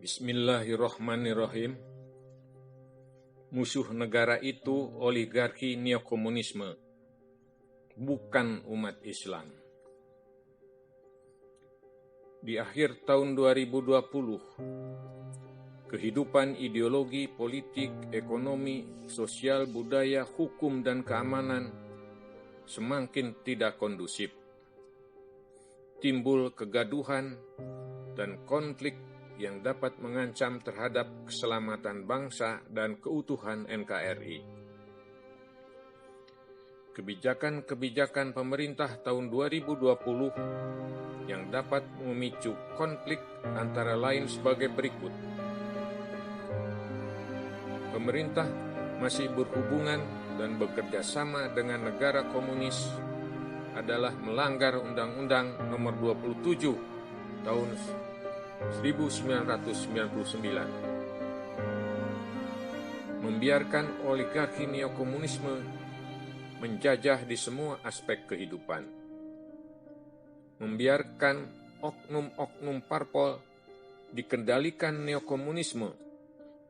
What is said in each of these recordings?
Bismillahirrahmanirrahim. Musuh negara itu oligarki neokomunisme, bukan umat Islam. Di akhir tahun 2020, kehidupan ideologi, politik, ekonomi, sosial, budaya, hukum, dan keamanan semakin tidak kondusif. Timbul kegaduhan dan konflik yang dapat mengancam terhadap keselamatan bangsa dan keutuhan NKRI. Kebijakan-kebijakan pemerintah tahun 2020 yang dapat memicu konflik antara lain sebagai berikut. Pemerintah masih berhubungan dan bekerja sama dengan negara komunis adalah melanggar Undang-Undang Nomor 27 tahun 1999. Membiarkan oligarki neokomunisme menjajah di semua aspek kehidupan. Membiarkan oknum-oknum parpol dikendalikan neokomunisme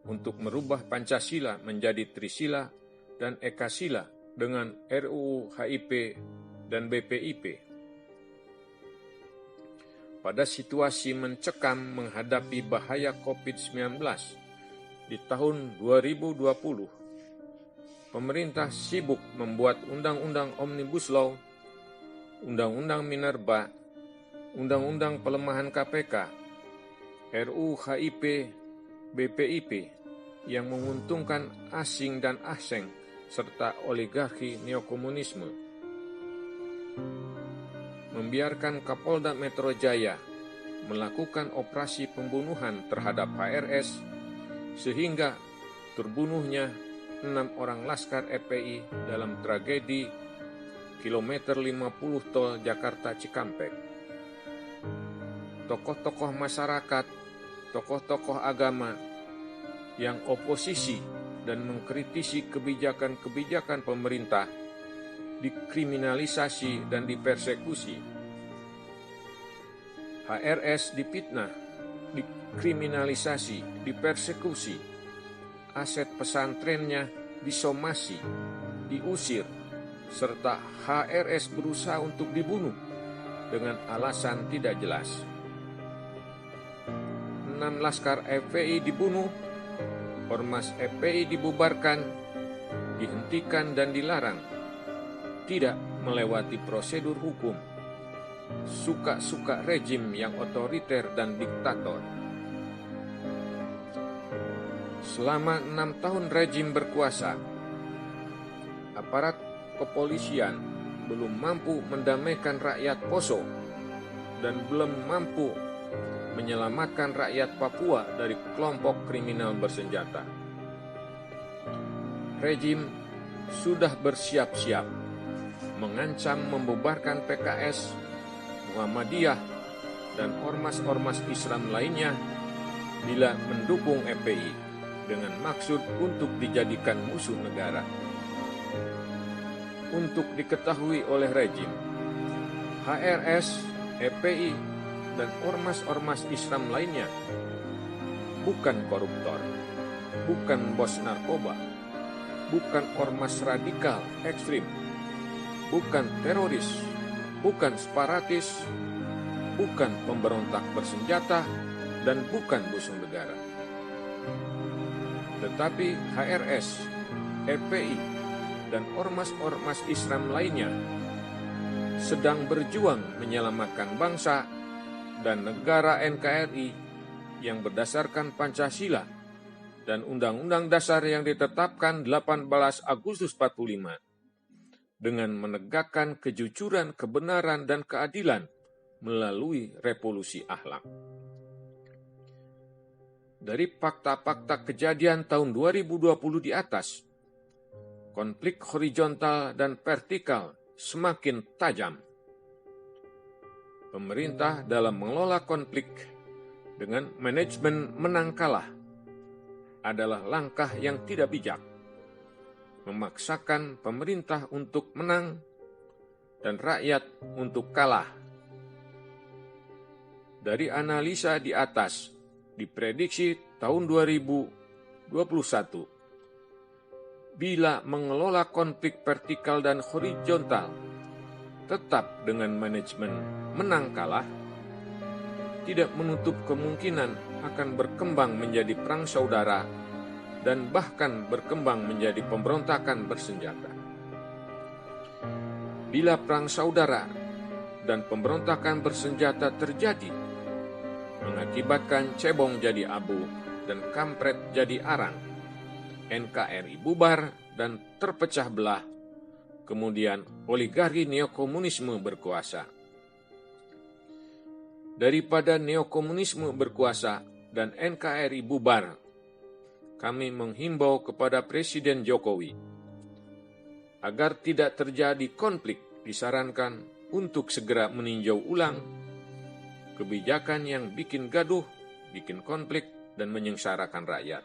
untuk merubah Pancasila menjadi Trisila dan Ekasila dengan RUU HIP dan BPIP. Pada situasi mencekam menghadapi bahaya COVID-19 di tahun 2020, pemerintah sibuk membuat undang-undang Omnibus Law, undang-undang Minerba, undang-undang pelemahan KPK, RUU HIP, BPIP yang menguntungkan asing dan aseng serta oligarki neokomunisme. Membiarkan Kapolda Metro Jaya melakukan operasi pembunuhan terhadap HRS sehingga terbunuhnya 6 orang laskar FPI dalam tragedi kilometer 50 tol Jakarta Cikampek. Tokoh-tokoh masyarakat, tokoh-tokoh agama yang oposisi dan mengkritisi kebijakan-kebijakan pemerintah dikriminalisasi dan dipersekusi. HRS dipitnah, dikriminalisasi, dipersekusi. Aset pesantrennya disomasi, diusir, serta HRS berusaha untuk dibunuh dengan alasan tidak jelas. 6 laskar FPI dibunuh, ormas FPI dibubarkan, dihentikan dan dilarang, tidak melewati prosedur hukum, suka-suka rejim yang otoriter dan diktator. Selama 6 tahun rejim berkuasa, aparat kepolisian belum mampu mendamaikan rakyat Poso dan belum mampu menyelamatkan rakyat Papua dari kelompok kriminal bersenjata. Rejim sudah bersiap-siap mengancam membubarkan PKS, Muhammadiyah, dan ormas-ormas Islam lainnya bila mendukung FPI dengan maksud untuk dijadikan musuh negara. Untuk diketahui oleh rejim, HRS, FPI, dan ormas-ormas Islam lainnya bukan koruptor, bukan bos narkoba, bukan ormas radikal ekstrim, bukan teroris, bukan separatis, bukan pemberontak bersenjata, dan bukan musuh negara. Tetapi HRS, FPI, dan ormas-ormas Islam lainnya sedang berjuang menyelamatkan bangsa dan negara NKRI yang berdasarkan Pancasila dan Undang-Undang Dasar yang ditetapkan 18 Agustus 45. Dengan menegakkan kejujuran, kebenaran, dan keadilan melalui revolusi akhlak. Dari fakta-fakta kejadian tahun 2020 di atas, konflik horizontal dan vertikal semakin tajam. Pemerintah dalam mengelola konflik dengan manajemen menang kalah adalah langkah yang tidak bijak. Memaksakan pemerintah untuk menang dan rakyat untuk kalah. Dari analisa di atas, diprediksi tahun 2021 bila mengelola konflik vertikal dan horizontal tetap dengan manajemen menang kalah, tidak menutup kemungkinan akan berkembang menjadi perang saudara dan bahkan berkembang menjadi pemberontakan bersenjata. Bila perang saudara dan pemberontakan bersenjata terjadi, mengakibatkan cebong jadi abu dan kampret jadi arang, NKRI bubar dan terpecah belah, kemudian oligarki neokomunisme berkuasa. Daripada neokomunisme berkuasa dan NKRI bubar, kami menghimbau kepada Presiden Jokowi agar tidak terjadi konflik, disarankan untuk segera meninjau ulang kebijakan yang bikin gaduh, bikin konflik, dan menyengsarakan rakyat.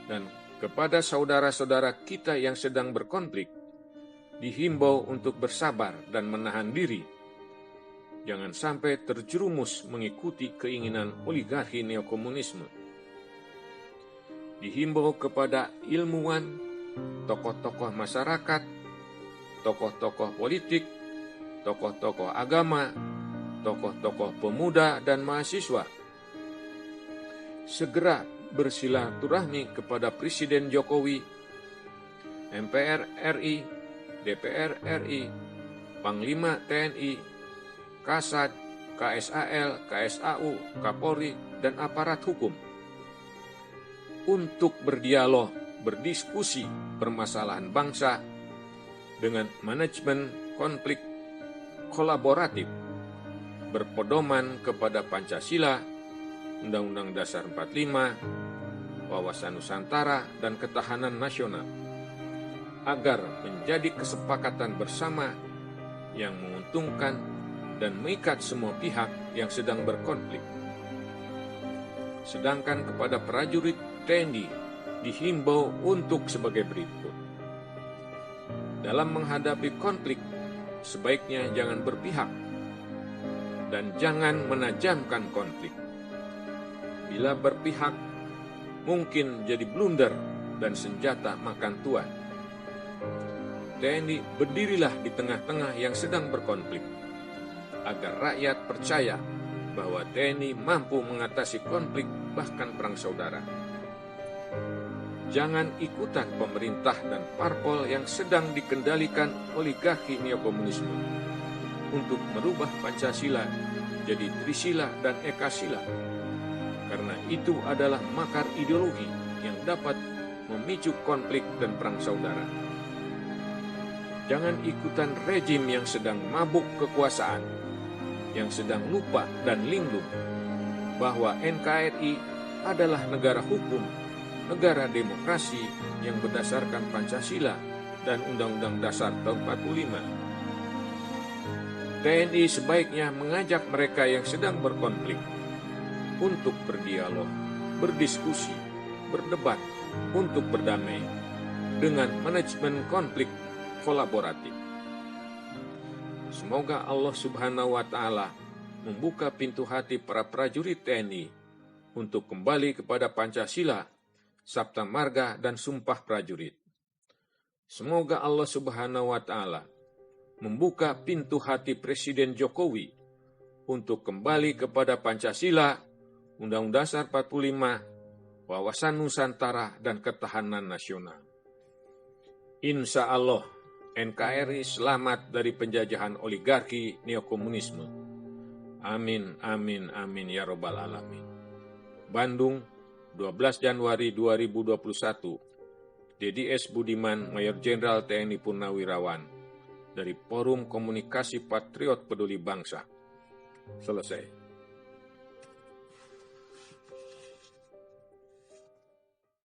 Dan kepada saudara-saudara kita yang sedang berkonflik, dihimbau untuk bersabar dan menahan diri. Jangan sampai terjerumus mengikuti keinginan oligarki neokomunisme. Dihimbau kepada ilmuwan, tokoh-tokoh masyarakat, tokoh-tokoh politik, tokoh-tokoh agama, tokoh-tokoh pemuda dan mahasiswa, segera bersilaturahmi kepada Presiden Jokowi, MPR RI, DPR RI, Panglima TNI, Kasat, KSAL, KSAU, Kapolri, dan aparat hukum untuk berdialog, berdiskusi permasalahan bangsa dengan manajemen konflik kolaboratif berpedoman kepada Pancasila, Undang-Undang Dasar 45, Wawasan Nusantara, dan Ketahanan Nasional, agar menjadi kesepakatan bersama yang menguntungkan dan mengikat semua pihak yang sedang berkonflik. Sedangkan kepada prajurit TNI dihimbau untuk sebagai berikut. Dalam menghadapi konflik, sebaiknya jangan berpihak dan jangan menajamkan konflik. Bila berpihak, mungkin jadi blunder dan senjata makan tuan. TNI berdirilah di tengah-tengah yang sedang berkonflik, agar rakyat percaya bahwa TNI mampu mengatasi konflik bahkan perang saudara. Jangan ikutan pemerintah dan parpol yang sedang dikendalikan oligarki neokomunisme untuk merubah Pancasila jadi Trisila dan Ekasila, karena itu adalah makar ideologi yang dapat memicu konflik dan perang saudara. Jangan ikutan rejim yang sedang mabuk kekuasaan, yang sedang lupa dan linglung bahwa NKRI adalah negara hukum, negara demokrasi yang berdasarkan Pancasila dan Undang-Undang Dasar tahun 45. TNI sebaiknya mengajak mereka yang sedang berkonflik untuk berdialog, berdiskusi, berdebat, untuk berdamai dengan manajemen konflik kolaboratif. Semoga Allah Subhanahu wa Ta'ala membuka pintu hati para prajurit TNI untuk kembali kepada Pancasila, Sabta Marga, dan Sumpah Prajurit. Semoga Allah Subhanahu wa Ta'ala membuka pintu hati Presiden Jokowi untuk kembali kepada Pancasila, Undang-Undang Dasar 45, Wawasan Nusantara, dan Ketahanan Nasional. Insya Allah, NKRI selamat dari penjajahan oligarki neokomunisme. Amin, amin, amin, ya Rabbal Alamin. Bandung, 12 Januari 2021, Dedi S. Budiman, Mayor Jenderal TNI Purnawirawan, dari Forum Komunikasi Patriot Peduli Bangsa. Selesai.